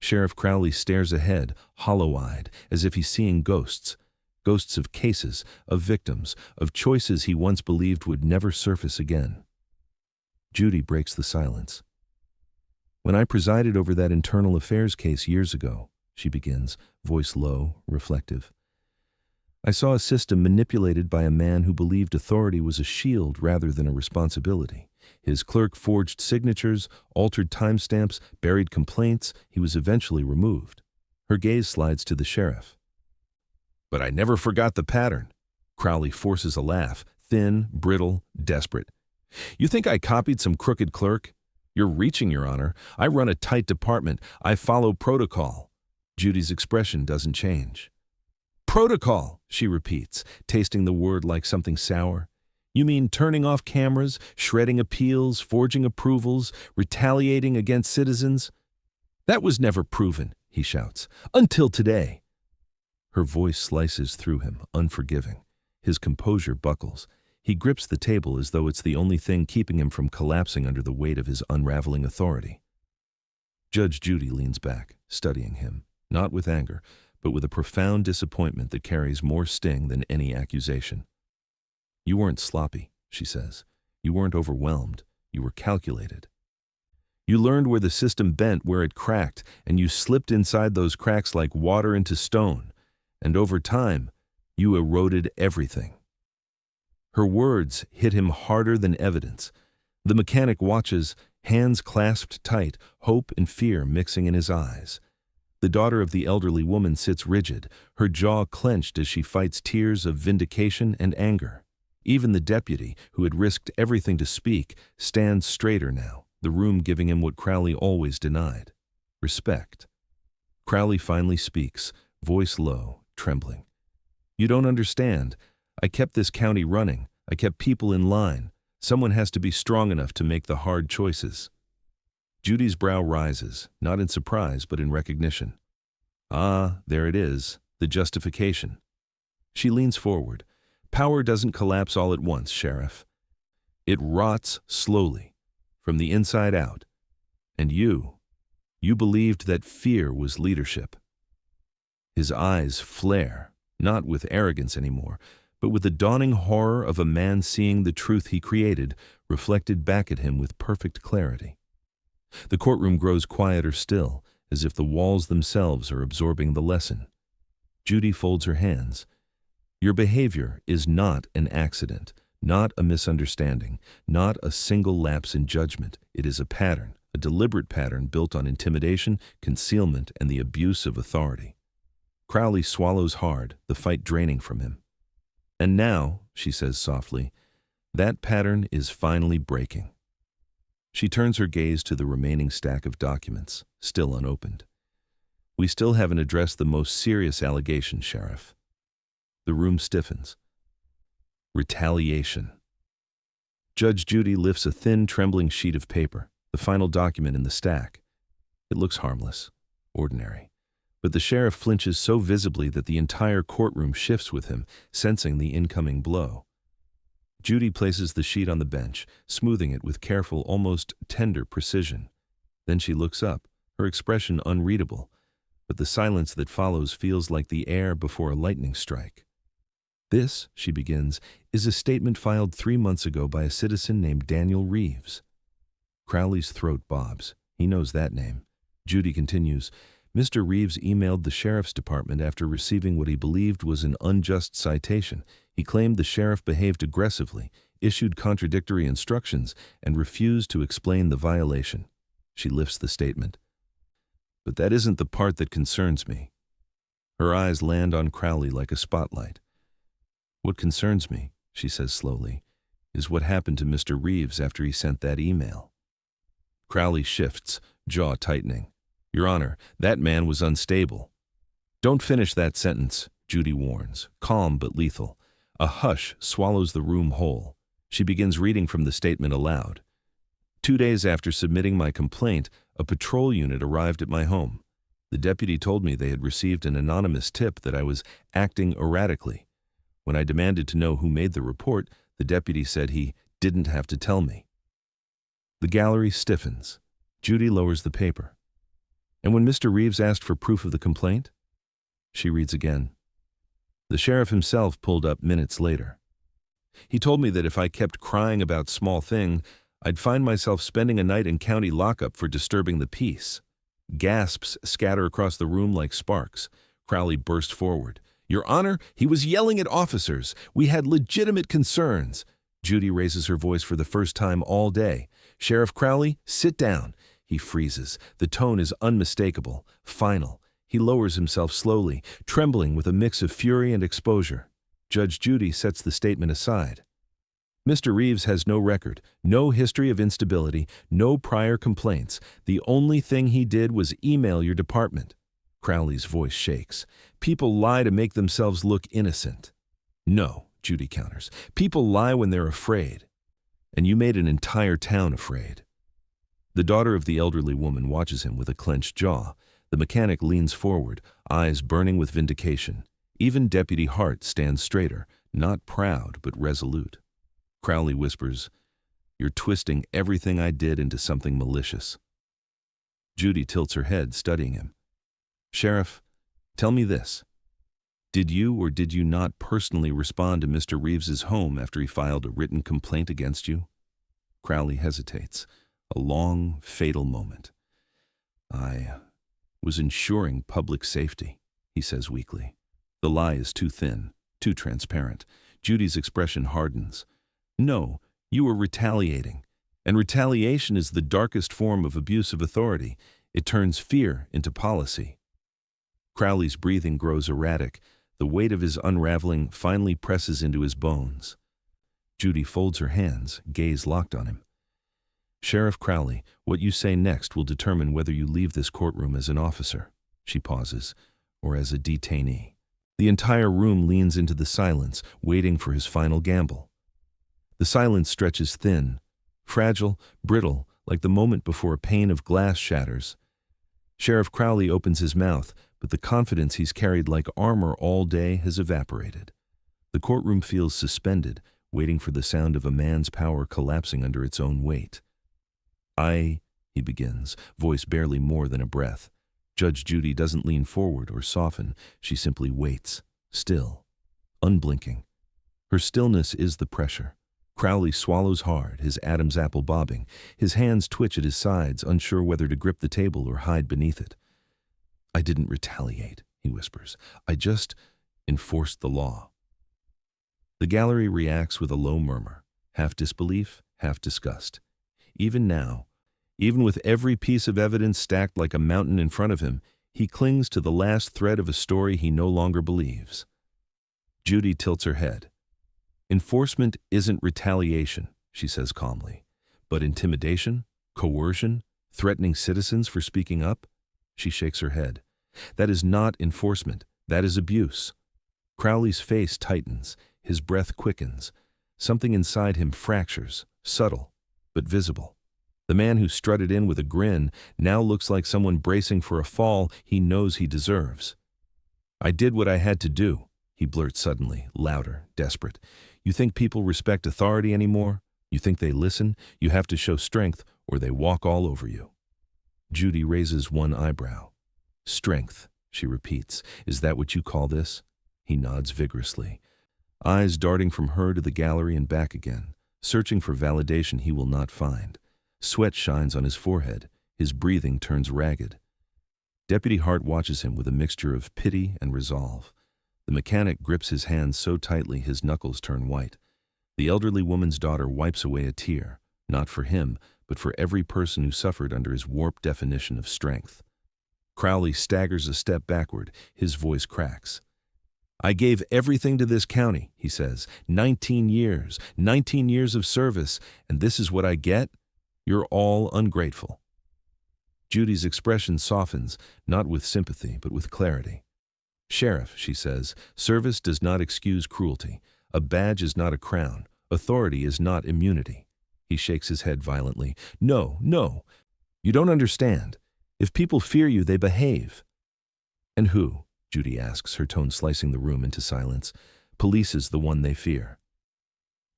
Sheriff Crowley stares ahead, hollow-eyed, as if he's seeing ghosts. Ghosts of cases, of victims, of choices he once believed would never surface again. Judy breaks the silence. When I presided over that internal affairs case years ago, she begins, voice low, reflective, I saw a system manipulated by a man who believed authority was a shield rather than a responsibility. His clerk forged signatures, altered timestamps, buried complaints. He was eventually removed. Her gaze slides to the sheriff. But I never forgot the pattern. Crowley forces a laugh, thin, brittle, desperate. You think I copied some crooked clerk? You're reaching, Your Honor. I run a tight department. I follow protocol. Judy's expression doesn't change. Protocol, she repeats, tasting the word like something sour. You mean turning off cameras, shredding appeals, forging approvals, retaliating against citizens? That was never proven, he shouts, until today. Her voice slices through him, unforgiving. His composure buckles. He grips the table as though it's the only thing keeping him from collapsing under the weight of his unraveling authority. Judge Judy leans back, studying him, not with anger, but with a profound disappointment that carries more sting than any accusation. You weren't sloppy, she says. You weren't overwhelmed. You were calculated. You learned where the system bent, where it cracked, and you slipped inside those cracks like water into stone. And over time, you eroded everything. Her words hit him harder than evidence. The mechanic watches, hands clasped tight, hope and fear mixing in his eyes. The daughter of the elderly woman sits rigid, her jaw clenched as she fights tears of vindication and anger. Even the deputy, who had risked everything to speak, stands straighter now, the room giving him what Crowley always denied: respect. Crowley finally speaks, voice low, trembling. You don't understand. I kept this county running. I kept people in line. Someone has to be strong enough to make the hard choices. Judy's brow rises, not in surprise, but in recognition. Ah, there it is, the justification. She leans forward. Power doesn't collapse all at once, Sheriff. It rots slowly, from the inside out. And you believed that fear was leadership. His eyes flare, not with arrogance anymore, but with the dawning horror of a man seeing the truth he created reflected back at him with perfect clarity. The courtroom grows quieter still, as if the walls themselves are absorbing the lesson. Judy folds her hands. Your behavior is not an accident, not a misunderstanding, not a single lapse in judgment. It is a pattern, a deliberate pattern built on intimidation, concealment, and the abuse of authority. Crowley swallows hard, the fight draining from him. And now, she says softly, that pattern is finally breaking. She turns her gaze to the remaining stack of documents, still unopened. We still haven't addressed the most serious allegation, Sheriff. The room stiffens. Retaliation. Judge Judy lifts a thin, trembling sheet of paper, the final document in the stack. It looks harmless, ordinary. But the sheriff flinches so visibly that the entire courtroom shifts with him, sensing the incoming blow. Judy places the sheet on the bench, smoothing it with careful, almost tender precision. Then she looks up, her expression unreadable, but the silence that follows feels like the air before a lightning strike. This, she begins, is a statement filed 3 months ago by a citizen named Daniel Reeves. Crowley's throat bobs. He knows that name. Judy continues, Mr. Reeves emailed the sheriff's department after receiving what he believed was an unjust citation. He claimed the sheriff behaved aggressively, issued contradictory instructions, and refused to explain the violation. She lifts the statement. But that isn't the part that concerns me. Her eyes land on Crowley like a spotlight. What concerns me, she says slowly, is what happened to Mr. Reeves after he sent that email. Crowley shifts, jaw tightening. Your Honor, that man was unstable. Don't finish that sentence, Judy warns, calm but lethal. A hush swallows the room whole. She begins reading from the statement aloud. 2 days after submitting my complaint, a patrol unit arrived at my home. The deputy told me they had received an anonymous tip that I was acting erratically. When I demanded to know who made the report, the deputy said he didn't have to tell me. The gallery stiffens. Judy lowers the paper. And when Mr. Reeves asked for proof of the complaint? She reads again. The sheriff himself pulled up minutes later. He told me that if I kept crying about small things, I'd find myself spending a night in county lockup for disturbing the peace. Gasps scatter across the room like sparks. Crowley burst forward. Your Honor, he was yelling at officers. We had legitimate concerns. Judy raises her voice for the first time all day. Sheriff Crowley, sit down. He freezes. The tone is unmistakable, final. He lowers himself slowly, trembling with a mix of fury and exposure. Judge Judy sets the statement aside. Mr. Reeves has no record, no history of instability, no prior complaints. The only thing he did was email your department. Crowley's voice shakes. People lie to make themselves look innocent. No, Judy counters. People lie when they're afraid. And you made an entire town afraid. The daughter of the elderly woman watches him with a clenched jaw. The mechanic leans forward, eyes burning with vindication. Even Deputy Hart stands straighter, not proud but resolute. Crowley whispers, You're twisting everything I did into something malicious. Judy tilts her head, studying him. Sheriff, tell me this. Did you or did you not personally respond to Mr. Reeves's home after he filed a written complaint against you? Crowley hesitates. A long, fatal moment. I was ensuring public safety, he says weakly. The lie is too thin, too transparent. Judy's expression hardens. No, you were retaliating. And retaliation is the darkest form of abuse of authority. It turns fear into policy. Crowley's breathing grows erratic. The weight of his unraveling finally presses into his bones. Judy folds her hands, gaze locked on him. Sheriff Crowley, what you say next will determine whether you leave this courtroom as an officer, she pauses, or as a detainee. The entire room leans into the silence, waiting for his final gamble. The silence stretches thin, fragile, brittle, like the moment before a pane of glass shatters. Sheriff Crowley opens his mouth, but the confidence he's carried like armor all day has evaporated. The courtroom feels suspended, waiting for the sound of a man's power collapsing under its own weight. He begins, voice barely more than a breath. Judge Judy doesn't lean forward or soften. She simply waits, still, unblinking. Her stillness is the pressure. Crowley swallows hard, his Adam's apple bobbing. His hands twitch at his sides, unsure whether to grip the table or hide beneath it. I didn't retaliate, he whispers. I just enforced the law. The gallery reacts with a low murmur, half disbelief, half disgust. Even now, even with every piece of evidence stacked like a mountain in front of him, he clings to the last thread of a story he no longer believes. Judy tilts her head. Enforcement isn't retaliation, she says calmly, but intimidation, coercion, threatening citizens for speaking up? She shakes her head. That is not enforcement. That is abuse. Crowley's face tightens. His breath quickens. Something inside him fractures, subtle, but visible. The man who strutted in with a grin now looks like someone bracing for a fall he knows he deserves. I did what I had to do, he blurts suddenly, louder, desperate. You think people respect authority anymore? You think they listen? You have to show strength, or they walk all over you. Judy raises one eyebrow. Strength, she repeats. Is that what you call this? He nods vigorously. Eyes darting from her to the gallery and back again, searching for validation he will not find. Sweat shines on his forehead. His breathing turns ragged. Deputy Hart watches him with a mixture of pity and resolve. The mechanic grips his hands so tightly his knuckles turn white. The elderly woman's daughter wipes away a tear, not for him, but for every person who suffered under his warped definition of strength. Crowley staggers a step backward, his voice cracks. "I gave everything to this county," he says. 19 years of service, and this is what I get? You're all ungrateful." Judy's expression softens, not with sympathy, but with clarity. "Sheriff," she says, "service does not excuse cruelty. A badge is not a crown. Authority is not immunity." He shakes his head violently. "No, no. You don't understand. If people fear you, they behave." "And who?" Judy asks, her tone slicing the room into silence. "Police is the one they fear."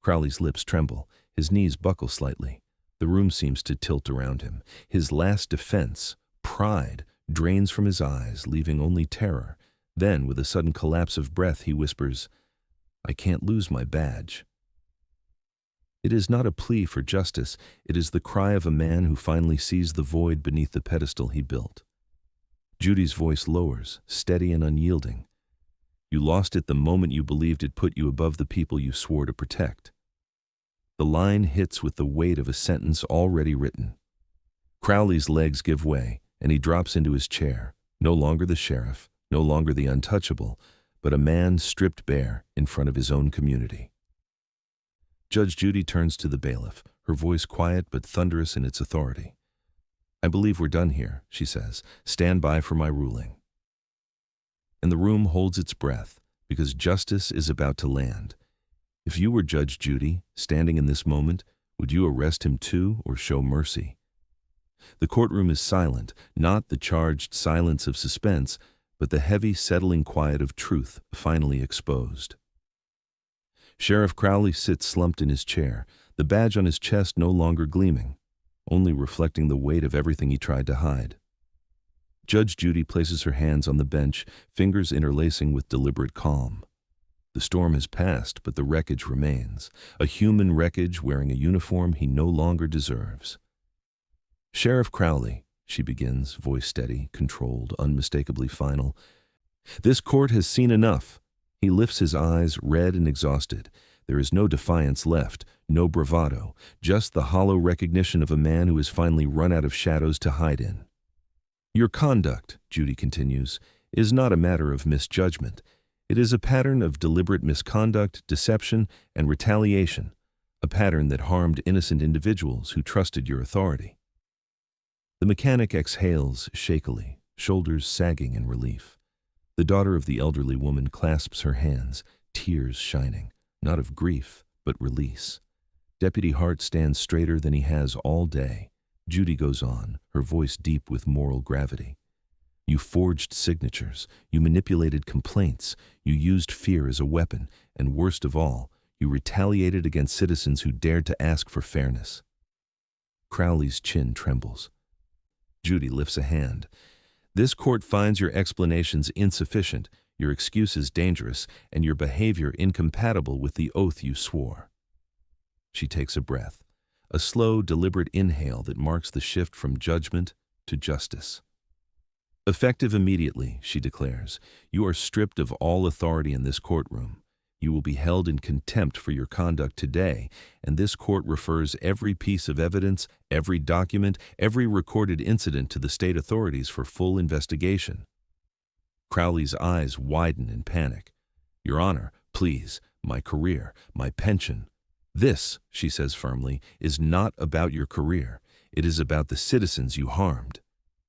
Crowley's lips tremble. His knees buckle slightly. The room seems to tilt around him. His last defense, pride, drains from his eyes, leaving only terror. Then, with a sudden collapse of breath, he whispers, "I can't lose my badge." It is not a plea for justice. It is the cry of a man who finally sees the void beneath the pedestal he built. Judy's voice lowers, steady and unyielding. "You lost it the moment you believed it put you above the people you swore to protect." The line hits with the weight of a sentence already written. Crowley's legs give way, and he drops into his chair, no longer the sheriff, no longer the untouchable, but a man stripped bare in front of his own community. Judge Judy turns to the bailiff, her voice quiet but thunderous in its authority. "I believe we're done here," she says. "Stand by for my ruling." And the room holds its breath, because justice is about to land. If you were Judge Judy, standing in this moment, would you arrest him too or show mercy? The courtroom is silent, not the charged silence of suspense, but the heavy, settling quiet of truth finally exposed. Sheriff Crowley sits slumped in his chair, the badge on his chest no longer gleaming, only reflecting the weight of everything he tried to hide. Judge Judy places her hands on the bench, fingers interlacing with deliberate calm. The storm has passed, but the wreckage remains, a human wreckage wearing a uniform he no longer deserves. "Sheriff Crowley," she begins, voice steady, controlled, unmistakably final, "this court has seen enough." He lifts his eyes, red and exhausted. There is no defiance left, no bravado, just the hollow recognition of a man who has finally run out of shadows to hide in. "Your conduct," Judy continues, "is not a matter of misjudgment. It is a pattern of deliberate misconduct, deception, and retaliation, a pattern that harmed innocent individuals who trusted your authority." The mechanic exhales shakily, shoulders sagging in relief. The daughter of the elderly woman clasps her hands, tears shining, not of grief, but release. Deputy Hart stands straighter than he has all day. Judy goes on, her voice deep with moral gravity. "You forged signatures, you manipulated complaints, you used fear as a weapon, and worst of all, you retaliated against citizens who dared to ask for fairness." Crowley's chin trembles. Judy lifts a hand. "This court finds your explanations insufficient, your excuses dangerous, and your behavior incompatible with the oath you swore." She takes a breath, a slow, deliberate inhale that marks the shift from judgment to justice. "Effective immediately," she declares, "you are stripped of all authority in this courtroom. You will be held in contempt for your conduct today, and this court refers every piece of evidence, every document, every recorded incident to the state authorities for full investigation." Crowley's eyes widen in panic. "Your Honor, please, my career, my pension." "This," she says firmly, "is not about your career. It is about the citizens you harmed."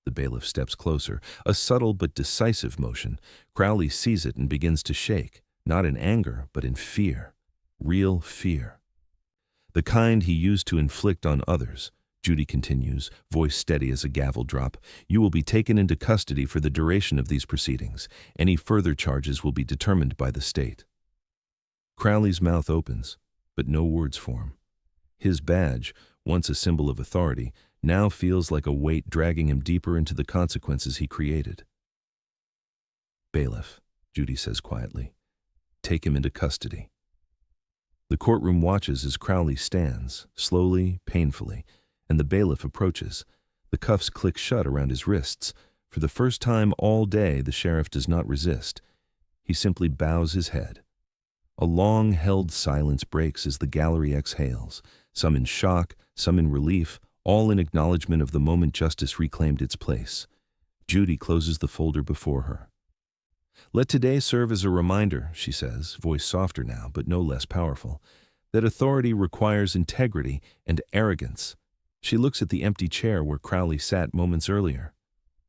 The bailiff steps closer, a subtle but decisive motion. Crowley sees it and begins to shake, not in anger, but in fear. Real fear. "The kind he used to inflict on others," Judy continues, voice steady as a gavel drop. "You will be taken into custody for the duration of these proceedings. Any further charges will be determined by the state." Crowley's mouth opens, but no words form. His badge, once a symbol of authority, now feels like a weight dragging him deeper into the consequences he created. "Bailiff," Judy says quietly, "take him into custody." The courtroom watches as Crowley stands, slowly, painfully, and the bailiff approaches. The cuffs click shut around his wrists. For the first time all day, the sheriff does not resist. He simply bows his head. A long-held silence breaks as the gallery exhales, some in shock, some in relief, all in acknowledgement of the moment justice reclaimed its place. Judy closes the folder before her. "Let today serve as a reminder," she says, voice softer now, but no less powerful, "that authority requires integrity and arrogance." She looks at the empty chair where Crowley sat moments earlier.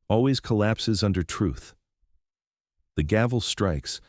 "Always collapses under truth." The gavel strikes,